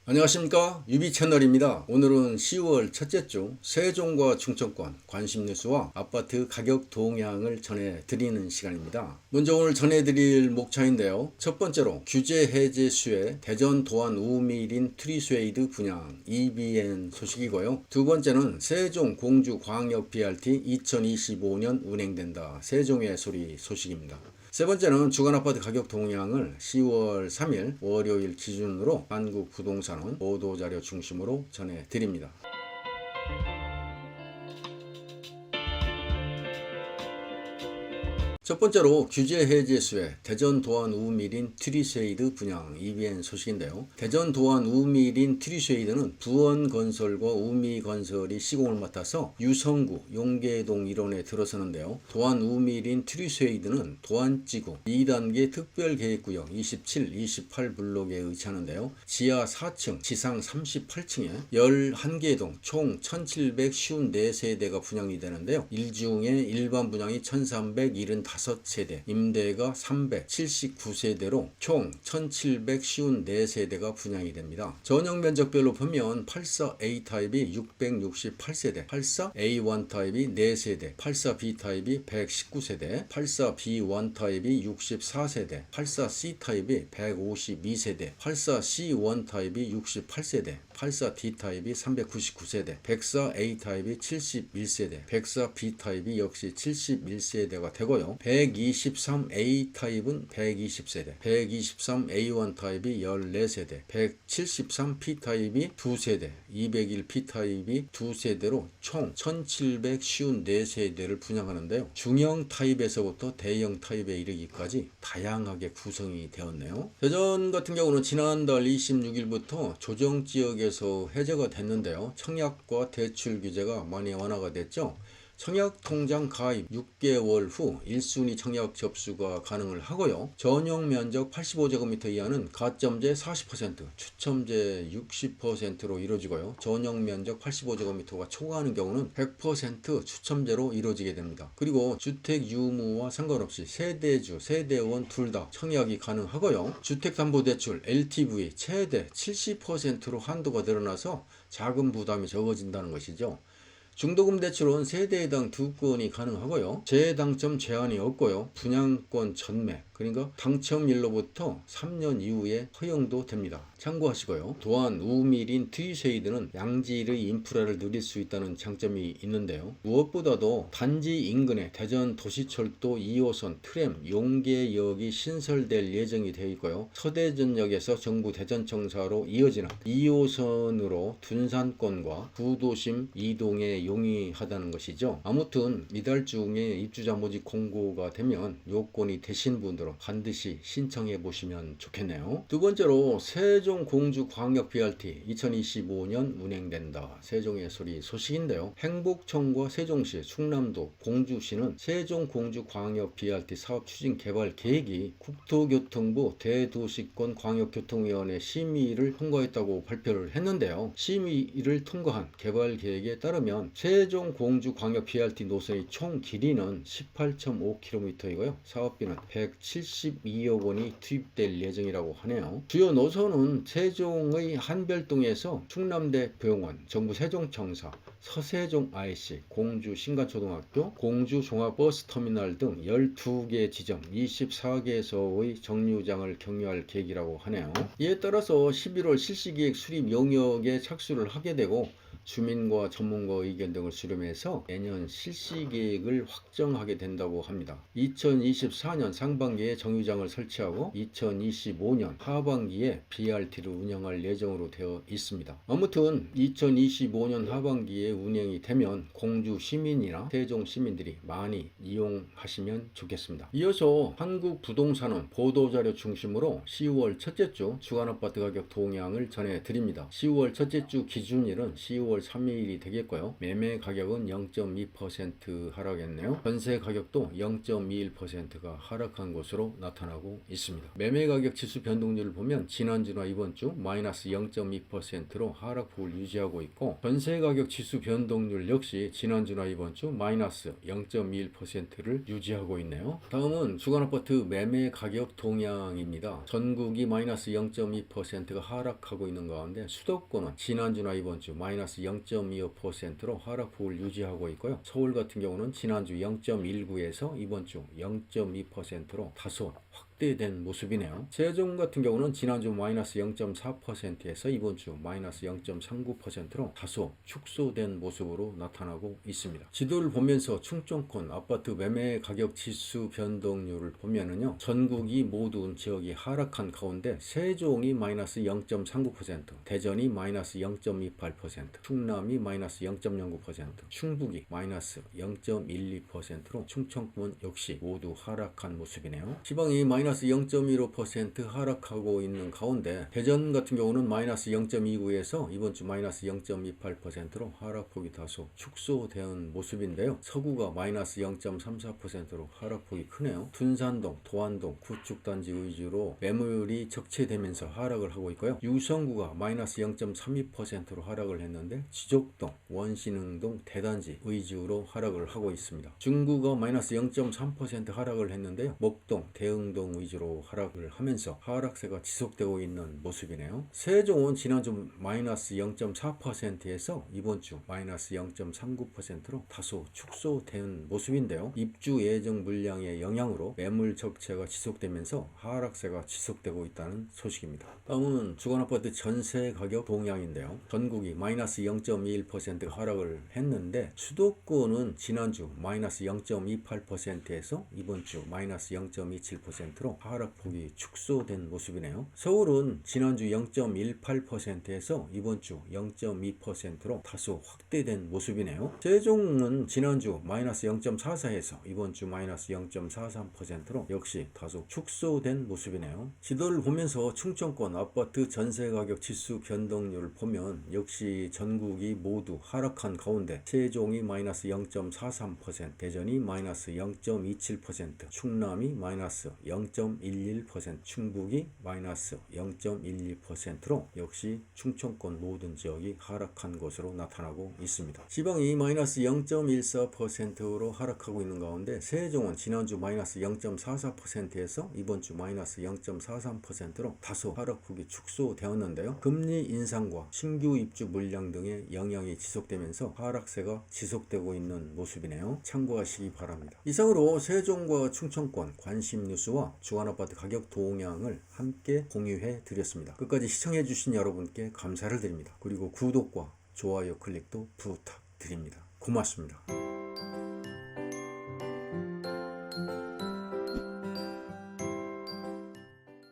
안녕하십니까, 유비 채널입니다. 오늘은 10월 첫째 주 세종과 충청권 관심 뉴스와 아파트 가격 동향을 전해드리는 시간입니다. 먼저 오늘 전해드릴 목차인데요. 첫 번째로 규제 해제 수혜 대전 도안 우미린 트리스웨이드 분양 EBN 소식이고요. 두 번째는 세종 공주 광역 BRT 2025년 운행된다. 세종의 소리 소식입니다. 세 번째는 주간 아파트 가격 동향을 10월 3일 월요일 기준으로 한국부동산원 보도자료 중심으로 전해드립니다. 첫 번째로 규제 해제 수혜 대전 도안 우미린 트리쉐이드 분양 EBN 소식인데요. 대전 도안 우미린 트리쉐이드는 부원건설과 우미건설이 시공을 맡아서 유성구 용계동 일원에 들어서는데요. 도안 우미린 트리쉐이드는 도안지구 2단계 특별계획구역 27, 28 블록에 위치하는데요. 지하 4층, 지상 38층에 11개 동 총 1754세대가 분양이 되는데요. 일중에 일반 분양이 1375 5세대, 임대가 379세대로 총 1754세대가 분양이 됩니다. 전용 면적별로 보면 84A 타입이 668세대, 84A1 타입이 4세대, 84B 타입이 119세대, 84B1 타입이 64세대, 84C 타입이 152세대, 84C1 타입이 68세대, 84D 타입이 399세대, 104A 타입이 71세대, 104B 타입이 역시 71세대가 되고요. 123A 타입은 120세대, 123A1 타입이 14세대, 173P 타입이 2세대, 201P 타입이 2세대로 총 1754세대를 분양하는데요. 중형 타입에서부터 대형 타입에 이르기까지 다양하게 구성이 되었네요. 대전 같은 경우는 지난달 26일부터 조정지역에서 해제가 됐는데요. 청약과 대출 규제가 많이 완화가 됐죠. 청약통장 가입 6개월 후 1순위 청약 접수가 가능을 하고요. 전용 면적 85제곱미터 이하는 가점제 40%, 추첨제 60%로 이루어지고요. 전용 면적 85제곱미터가 초과하는 경우는 100% 추첨제로 이루어지게 됩니다. 그리고 주택 유무와 상관없이 세대주, 세대원 둘 다 청약이 가능하고요. 주택담보대출 LTV 최대 70%로 한도가 늘어나서 자금 부담이 적어진다는 것이죠. 중도금 대출은 세대당 2건이 가능하고요. 재당첨 제한이 없고요. 분양권 전매, 그러니까 당첨일로부터 3년 이후에 허용도 됩니다. 참고하시고요. 또한 우미린 트리쉐이드는 양질의 인프라를 누릴 수 있다는 장점이 있는데요. 무엇보다도 단지 인근에 대전 도시철도 2호선 트램 용계역이 신설될 예정이 되어 있고요. 서대전역에서 정부 대전청사로 이어지는 2호선으로 둔산권과 구도심 이동에 용이하다는 것이죠. 아무튼 이달 중에 입주자 모집 공고가 되면 요건이 되신 분들은 반드시 신청해 보시면 좋겠네요. 두 번째로 세종 공주 광역 BRT 2025년 운행된다. 세종의 소리 소식인데요. 행복청과 세종시, 충남도, 공주시는 세종 공주 광역 BRT 사업 추진 개발 계획이 국토교통부 대도시권 광역교통위원회 심의를 통과했다고 발표를 했는데요. 심의를 통과한 개발 계획에 따르면 세종 공주 광역 BRT 노선의 총 길이는 18.5km이고요. 사업비는 172억 원이 투입될 예정이라고 하네요. 주요 노선은 세종의 한별동에서 충남대 병원, 정부 세종청사, 서세종 IC, 공주 신관초등학교, 공주 종합버스터미널 등 12개 지점 24개소의 정류장을 경유할 계획이라고 하네요. 이에 따라서 11월 실시계획 수립 용역에 착수를 하게 되고 주민과 전문가 의견 등을 수렴해서 내년 실시계획을 확정하게 된다고 합니다. 2024년 상반기에 정류장을 설치하고 2025년 하반기에 BRT를 운영할 예정으로 되어 있습니다. 아무튼 2025년 하반기에 운영이 되면 공주 시민이나 세종 시민들이 많이 이용하시면 좋겠습니다. 이어서 한국부동산원 보도자료 중심으로 10월 첫째 주 주간아파트 가격 동향을 전해드립니다. 10월 첫째 주 기준일은 10월 10월 3일이 되겠고요. 매매 가격은 0.2% 하락했네요. 전세 가격도 0.21%가 하락한 것으로 나타나고 있습니다. 매매 가격 지수 변동률을 보면 지난주나 이번주 마이너스 0.2%로 하락폭을 유지하고 있고, 전세 가격 지수 변동률 역시 지난주나 이번주 마이너스 0.21%를 유지하고 있네요. 다음은 주간 아파트 매매 가격 동향입니다. 전국이 마이너스 0.2%가 하락하고 있는 가운데 수도권은 지난주나 이번주 마이너스 0.25%로 하락폭을 유지하고 있고요. 서울 같은 경우는 지난주 0.19에서 이번주 0.2%로 다소 확대된 모습이네요. 세종 같은 경우는 지난주 마이너스 0.4%에서 이번주 마이너스 0.39%로 다소 축소된 모습으로 나타나고 있습니다. 지도를 보면서 충청권 아파트 매매 가격 지수 변동률을 보면은요, 전국이 모든 지역이 하락한 가운데 세종이 마이너스 0.39%, 대전이 마이너스 0.28%, 충남이 마이너스 0.09%, 충북이 마이너스 0.12%로 충청권 역시 모두 하락한 모습이네요. 지방이 마이너스 0.15% 하락하고 있는 가운데 대전 같은 경우는 마이너스 0.29에서 이번주 마이너스 0.28%로 하락폭이 다소 축소된 모습인데요. 서구가 마이너스 0.34%로 하락폭이 크네요. 둔산동, 도안동, 구축단지 위주로 매물이 적체되면서 하락을 하고 있고요. 유성구가 마이너스 0.32%로 하락을 했는데 지족동, 원신흥동, 대단지 위주로 하락을 하고 있습니다. 중구가 마이너스 0.3% 하락을 했는데요. 목동, 대흥동 위주로 하락을 하면서 하락세가 지속되고 있는 모습이네요. 세종은 지난주 마이너스 0.4%에서 이번주 마이너스 0.39%로 다소 축소된 모습인데요. 입주 예정 물량의 영향으로 매물 적체가 지속되면서 하락세가 지속되고 있다는 소식입니다. 다음은 주간아파트 전세 가격 동향인데요. 전국이 마이너스 0.21% 하락을 했는데 수도권은 지난주 마이너스 0.28%에서 이번주 마이너스 0.27%로 하락폭이 축소된 모습이네요. 서울은 지난주 0.18%에서 이번주 0.2%로 다소 확대된 모습이네요. 세종은 지난주 마이너스 0.44에서 이번주 마이너스 0.43%로 역시 다소 축소된 모습이네요. 지도를 보면서 충청권 아파트 전세 가격 지수 변동률을 보면 역시 전국이 모두 하락한 가운데 세종이 마이너스 0.43%, 대전이 마이너스 0.27%, 충남이 마이너스 0.11%, 충북이 마이너스 0.12%로 역시 충청권 모든 지역이 하락한 것으로 나타나고 있습니다. 지방이 마이너스 0.14%로 하락하고 있는 가운데 세종은 지난주 마이너스 0.44%에서 이번주 마이너스 0.43%로 다소 하락폭이 축소되었는데요. 금리 인상과 신규 입주 물량 등의 영향이 지속되면서 하락세가 지속되고 있는 모습이네요. 참고하시기 바랍니다. 이상으로 세종과 충청권 관심 뉴스와 주간아파트 가격 동향을 함께 공유해 드렸습니다. 끝까지 시청해 주신 여러분께 감사를 드립니다. 그리고 구독과 좋아요 클릭도 부탁드립니다. 고맙습니다.